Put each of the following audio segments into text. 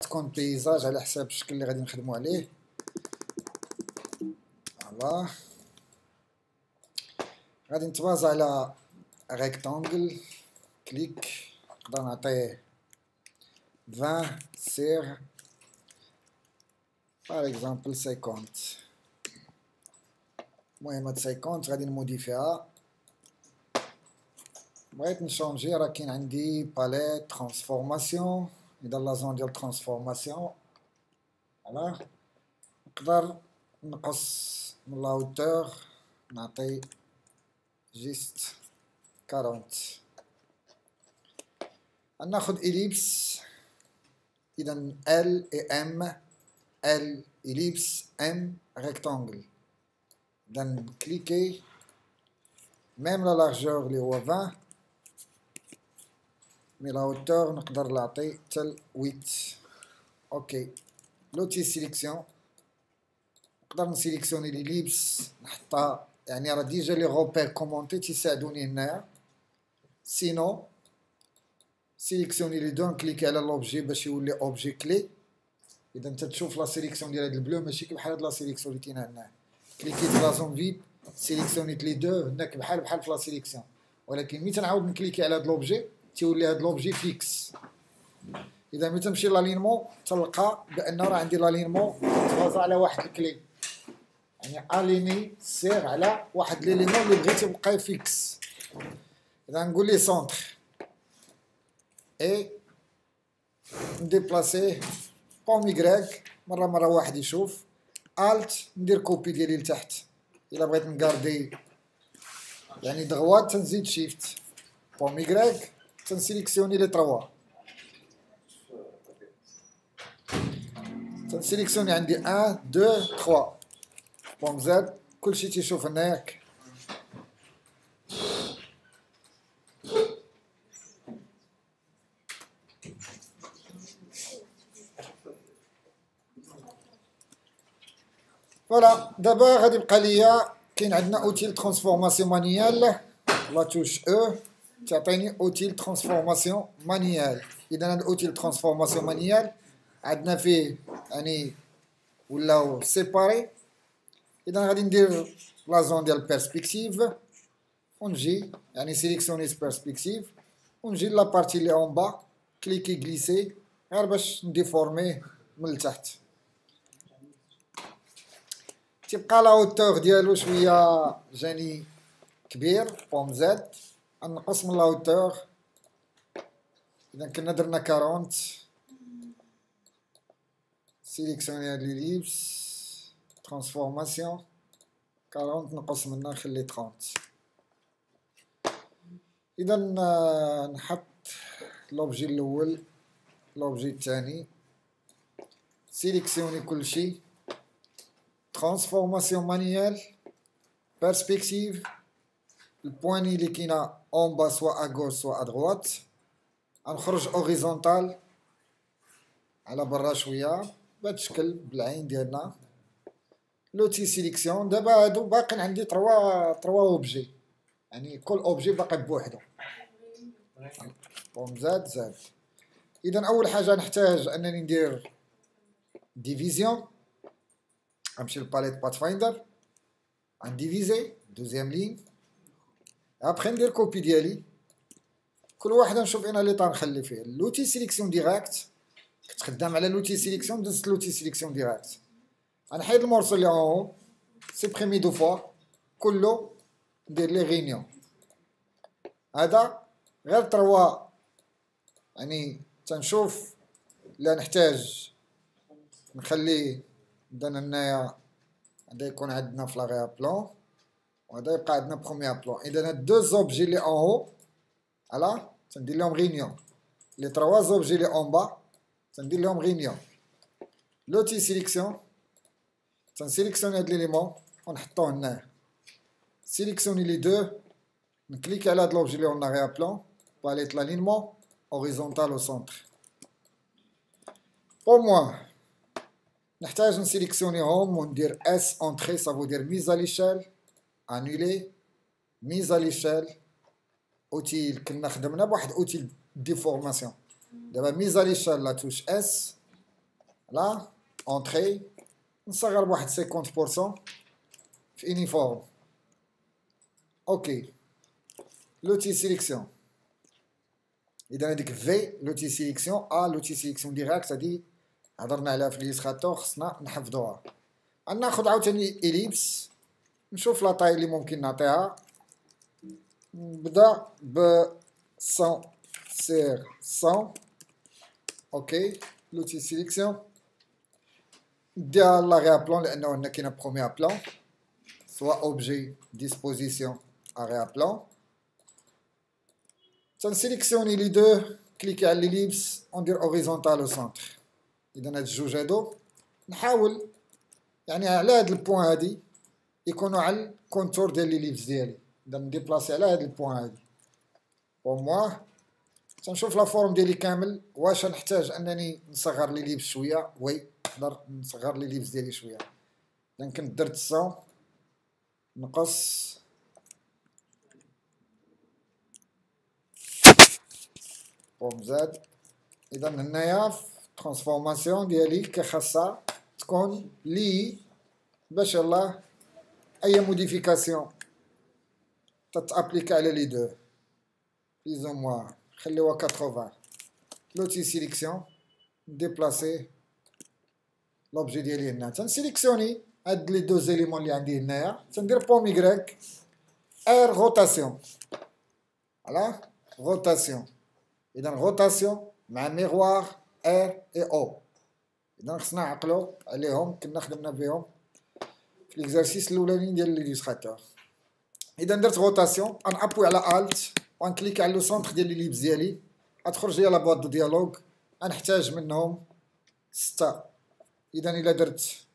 تكون بيزاج على حساب الشكل اللي غادي نخدمو عليه. فوالا غادي نتبازا على ريكتانجل، كليك، نقدر نعطيه 20 سير باغ اكزومبل 50. المهم هاد 50 غادي نموديفيها. بغيت نشونجي راه كاين عندي باليت ترانسفورماسيون، اذا لا زون ديال ترانسفورماسيون فوالا نقدر نقص من لا هوتور نعطي جيست 40. ناخد إليبس، إذا L et M، L إليبس M rectangle. إذا نكليكي ميم لا لارجور اللي هو 20 مي لا هوتور نقدر نعطي حتى 8. اوكي لوتي سيليكسيون نقدر نسيليكسيوني ليليبس نحطها، يعني راه ديجا لي غوبير كومونتي تيساعدوني هنايا. سينو سيليكسيوني لي دو نكليكي على لوبجي باش يولي اوبجي كلي. اذا انت تشوف لا سيليكسيون ديال هاد البلو ماشي بحال هاد لا سيليكسيون اللي كاينه هنا. كليكيت لا زون فيد سيليكسيونيت لي دو هناك بحال في لا سيليكسيون، ولكن ملي تنعاود نكليكي على هاد لوبجي تيولي هاد لوبجي فيكس. اذا ملي تمشي لالينمون تلقى بان راه عندي لالينمون تبازا على واحد الكلي، يعني اليني سير على واحد ليليمون اللي بغيتي يبقى فيكس. اذا نقول ليه سونتر اي نديبلاسيه بوم يكراك مره واحد يشوف. الت ندير كوبي ديالي لتحت. الا بغيت نكاردي يعني دغوات تنزيد شيفت بوم يكراك تنسيليكسيوني لي تروا، تنسيليكسيوني عندي 1 2 3 بوم زاد كلشي تيشوف هناك. فوالا دابا غادي يبقى ليا كاين عندنا اوتيل ترانسفورماسيون مانيال لا توش او تعطيني اوتيل ترانسفورماسيون مانيال. اذا هاد اوتيل ترانسفورماسيون مانيال عندنا فيه يعني ولاو سيباري. اذا غادي ندير لا زون ديال بيرسبكتيف ونجي يعني سيليكسيوني بيرسبكتيف ونجي لا بارتي لي اون با كليكي غليسي غير باش نديفورميه من التحت. تيبقى لا هوتور ديالو شويه جاني كبير بوم زاد نقص من لا هوتور. اذا كنا درنا 40 سيليكسيوني هاد لي ليبس ترانسفورماسيون 40 نقص منها نخلي 30. اذا نحط لوبجي الاول لوبجي الثاني سيليكسيوني كلشي ترانسفورماسيون مانيال بيرسبكتيف البواني اللي كاينه اون با سوا اغوش سوا ادغوات غنخرج اوريزونتال على برا شويه بهاد الشكل بالعين ديالنا. لوتي سيليكسيون دابا هادو باقي عندي تروا اوبجي، يعني كل اوبجي باقي بوحدو بوم زاد. اذا اول حاجه نحتاج انني ندير ديفيزيون. غنمشي للباليت بات فايندر غنديفيزي دوزيام لين ابخي ندير كوبي ديالي كل واحده نشوف انا اللي تنخلي فيه. لوتي سيليكسيون ديريكت كنت خدام على لوتي سيليكسيون دزت لوتي سيليكسيون ديريكت. غنحيد المورسو اللي اون سيبريمي دو فوا كله ندير لي غينيون. هذا غير تروا يعني تنشوف لا نحتاج نخليه عندنا هنايا. هذا يكون عندنا في لاغيا بلون وهذا يبقى عندنا بروميير بلون. اذا هاد دو زوبجي لي اون هو فوالا تندير لهم غينيون. لي تروا زوبجي لي اون با تندير لهم غينيون. لوتي سيليكسيون تنسيليكسيوني هاد ليليمون ونحطوه هنايا. سيليكسيوني لي دو نكليك على هاد لوبجي لي اون لاغيا بلون باليت لالينمون هوريزونتال او سونتر. بور موا نحتاج نسيليكسيونيهم وندير اس اونتري سافو دير ميز ا ليشيل انولي ميز ا ليشيل. اوتيل كنا خدمنا بواحد اوتيل ديفورماسيون دابا ميز ا ليشيل لا توش اس là entrée نصغر بواحد 50% في uniforme. ok l'outil sélection اذا هذيك في l'outil sélection l'outil sélection direct هادي هضرنا عليها في الإليستراتور خصنا نحفظوها. ناخذ عاوتاني إليبس نشوف لا طاي اللي ممكن نعطيها. نبدا ب 100 سير 100. اوكي لوتي سيليكسيون نديها لاغي بلان لانه هنا كاينه بروميير بلان سوا اوبجي ديسبوزيسيون اريا بلان. تنسيليكسيوني لي دو كليكي على ليليبس وندير اوريزونتال او سونتر. اذا هاد الجوج هادو نحاول يعني على هاد البوان هادي يكونوا على الكونتور ديال ليليبس ديالي. اذا نديبلاسي على هاد البوان هادي بور موا تنشوف لا فورم ديالي كامل. واش نحتاج انني نصغر لي ليبس شويه؟ وي نقدر نصغر لي ليبس ديالي شويه. اذا كنت درت 100 نقص بوم زاد. اذا هنايا في ترانسفورماسيون ديالي كخاصها تكون لي باش الله اي موديفيكاسيون تتابليكا على لي دو بليز او موا خليوها 80. لوتي سيليكسيون ديبلاسي لوبجي ديالي هنا تنسيليكسيوني هاد لي دو زيليمون اللي عندي هنايا تندير بوم يكريك ار روتاسيون. فوالا روتاسيون. اذا روتاسيون مع ميغوار ار اي او. اذا خصنا نعقلو عليهم كنا خدمنا بهم في ليكزارسيس الاولاني ديال ليليستراتور. اذا درت روتاسيون انابوي على الت ونكليك على لو سونتر ديال ليليبس ديالي غتخرج لي لا بواط دو ديالوغ. غنحتاج منهم 6. اذا الا درت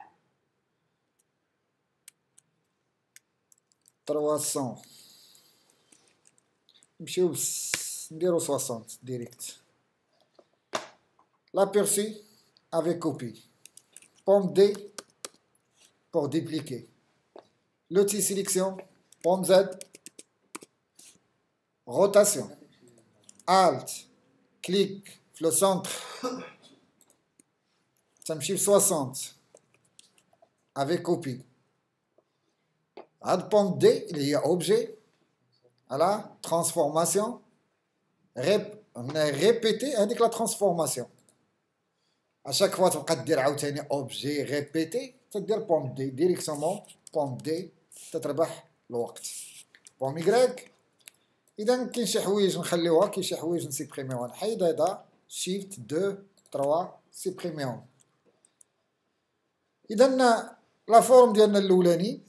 300 نمشيو نديرو 60 ديريكت. l'aperçu avec copie. Pomme D pour dupliquer. L'outil sélection, pomme Z, rotation. Alt, clic, le centre. Ça me chiffre 60 avec copie. Ad pomme D, il y a objet. Voilà, transformation. On a répété avec la transformation. À chaque fois تبقى دير عاوتاني اوبجي ريبيتي تدير بوم دي ديريكسيومون بوم دي تتربح الوقت. بوم يكراك اذا كاين شي حوايج نخليوها كاين شي حوايج نسيبريميوها نحيد هذا شيفت 2 3 سيبريميهم. اذا لا فورم ديالنا الاولاني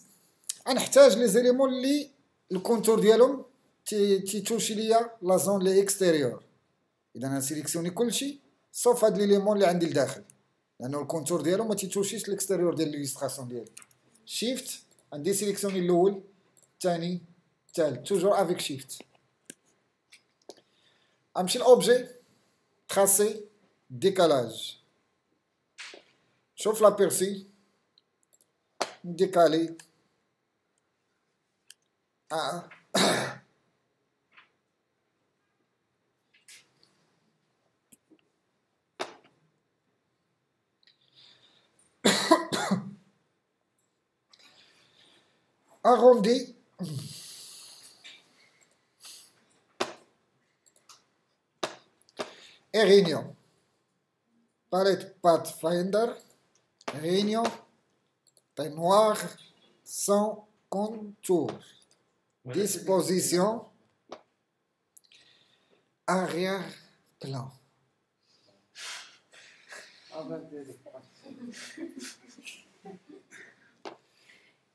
غنحتاج لي زيليمون اللي الكونتور ديالهم تيتوشي ليا لا زون لي اكستيريور. اذا غنسيليكسيوني كلشي صوف هاد ليليمون اللي عندي لداخل لانه الكونتور ديالو ما تيتوشيش الاكستيريور ديال ليليستراسيون ديالي. شيفت عندي سيليكسيوني الاول الثاني الثالث توجور افيك شيفت. غنمشي لاوبجي تراسي ديكالاج. شوف لابيرسي نديكالي arrondi et réunion. Palette Pathfinder, réunion, taille noire, sans contour. Disposition, arrière-plan.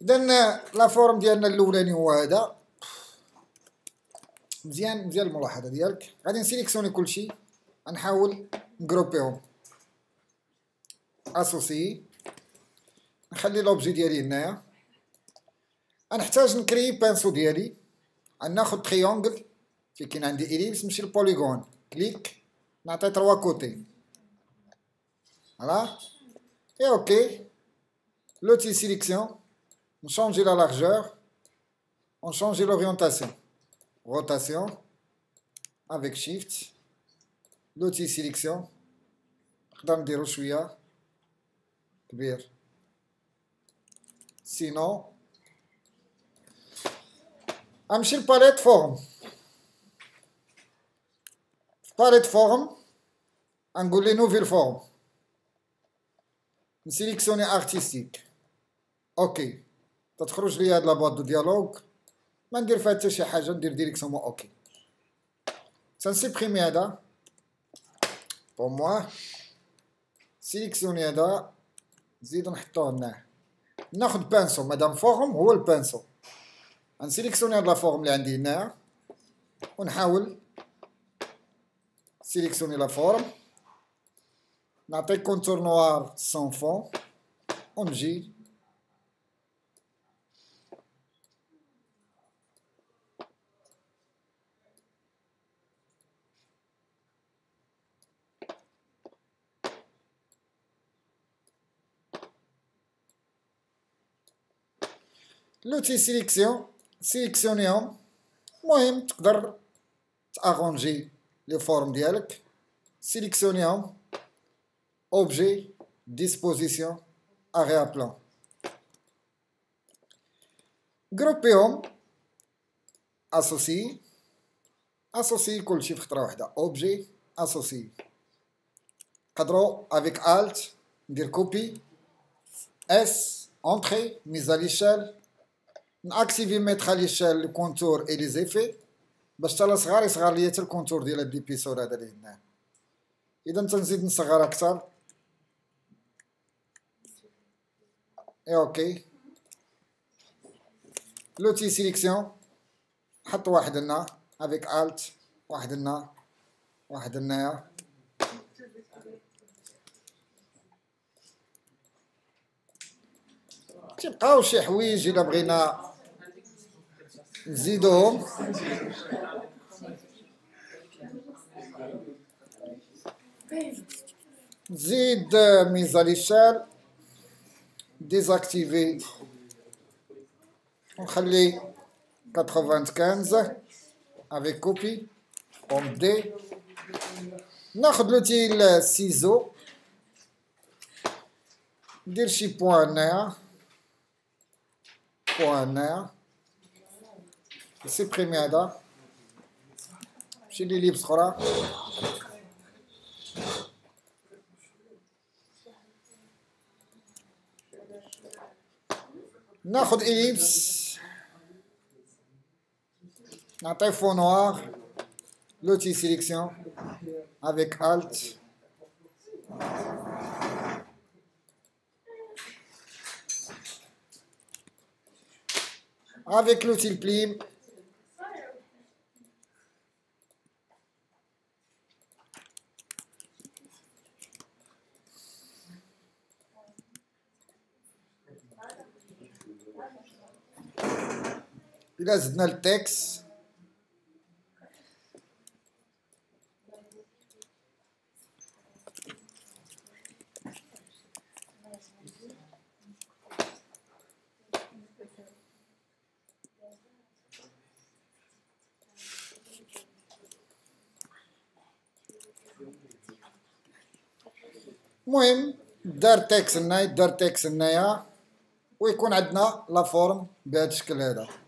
إذا لا فورم ديالنا الاولاني هو هذا. مزيان الملاحظه ديالك. غادي نسيليكسيوني كلشي غنحاول نجروبيهم اسوسي. نخلي لوبجي ديالي هنايا. غنحتاج نكري بانسو ديالي. غناخد تريونغل في كاين عندي اليبس نمشي للبوليغون كليك نعطي 3 كوتي. فوالا اي اوكي. لوتي سيليكسيون on change la largeur, on change l'orientation. Rotation avec shift. L'outil sélection. نقدر نديرو شويه كبير. سينو امشي لباليت فورم. في باليت فورم نقول لي نوفيل فورم، نسيليكسيوني ارتستيك. اوكي، تتخرج لي هاد لابواط دو ديالوج، ما ندير فيها حتى شي حاجه، ندير ديريكسيون اوكي. تنسيبريمي هذا بور موا، سيليكسيوني هذا، نزيدو نحطوه هنا. ناخد بانسو، مادام فورم هو البانسو، نسيليكسيوني هاد لا فورم اللي عندي هنايا، ونحاول سيليكسيوني لا فورم، نعطي كونتور نوار سون فون، ونجي لوتي سيليكسيونيهم. المهم تقدر تاغونجي لي فورم ديالك، سيليكسيونيهم، اوبجي، ديسبوزيسيون، اريا بلان، جروبيهم، اسوسي كلشي في خطره واحده، اوبجي اسوسي. نقدروا افيك الت ندير كوبي، اس انتري ميز ا ليشال، ناكتيفي ميتر ا ليشال لي كونتور اي لي زيفي باش حتى صغار يصغر ليا حتى الكونتور ديال هاد ليبيسود هذا اللي هنا. اذا تنزيد نصغر اكثر، اي اوكي. لوتي سيليكسيون، نحط واحد هنا افيك الت، واحد هنا، واحد هنايا. تيبقاو شي حوايج الا بغينا نزيدوهم. نزيد ميزا ليشال، ديزاكتيفي، ونخلي 95 افيك كوبي اون دي. ناخد لوتي السيزو، ندير شي بوان هنايا، بوان هنايا، نسيبريمي هذا، نمشي لي ليبس اخرى، ناخد إليبس، نعطي فون نوار، لوتي سيليكسيون افيك الت، افيك لوتي البليم، إلا زدنا التكس المهم دار تكس هنايا، دار تكس هنايا، ويكون عندنا لا فورم بهذا الشكل هذا.